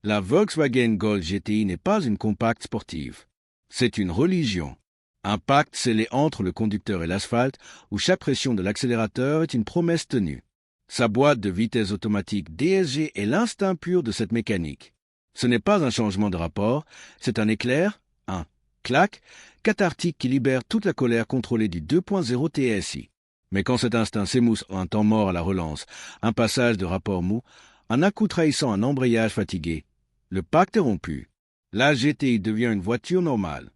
La Volkswagen Golf GTI n'est pas une compacte sportive. C'est une religion. Un pacte scellé entre le conducteur et l'asphalte, où chaque pression de l'accélérateur est une promesse tenue. Sa boîte de vitesse automatique DSG est l'instinct pur de cette mécanique. Ce n'est pas un changement de rapport, c'est un éclair, un clac, cathartique qui libère toute la colère contrôlée du 2.0 TSI. Mais quand cet instinct s'émousse en un temps mort à la relance, un passage de rapport mou, un à-coup trahissant un embrayage fatigué, le pacte est rompu. La GTI devient une voiture normale.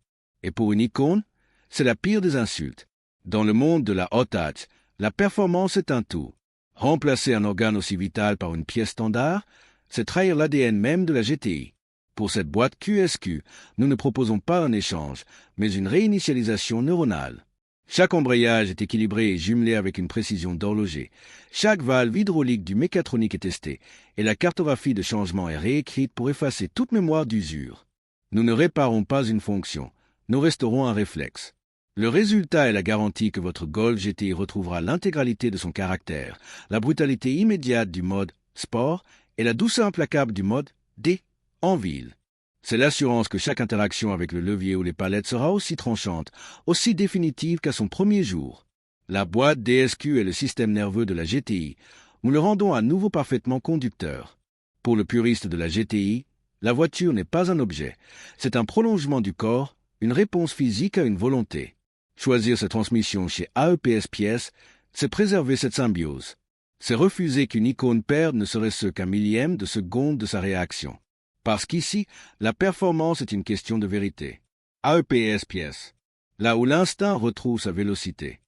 Et pour une icône, c'est la pire des insultes. Dans le monde de la hot hatch, la performance est un tout. Remplacer un organe aussi vital par une pièce standard, c'est trahir l'ADN même de la GTI. Pour cette boîte QSQ, nous ne proposons pas un échange, mais une réinitialisation neuronale. Chaque embrayage est équilibré et jumelé avec une précision d'horloger. Chaque valve hydraulique du mécatronique est testée, et la cartographie de changement est réécrite pour effacer toute mémoire d'usure. Nous ne réparons pas une fonction, nous restaurons un réflexe. Le résultat est la garantie que votre Golf GTI retrouvera l'intégralité de son caractère, la brutalité immédiate du mode sport et la douceur implacable du mode D en ville. C'est l'assurance que chaque interaction avec le levier ou les palettes sera aussi tranchante, aussi définitive qu'à son premier jour. La boîte DSQ est le système nerveux de la GTI. Nous le rendons à nouveau parfaitement conducteur. Pour le puriste de la GTI, la voiture n'est pas un objet. C'est un prolongement du corps, une réponse physique à une volonté. Choisir sa transmission chez AEPS Pièces, c'est préserver cette symbiose. C'est refuser qu'une icône perde ne serait-ce qu'un millième de seconde de sa réaction. Parce qu'ici, la performance est une question de vérité. AEPS Pièces, là où l'instinct retrouve sa vélocité.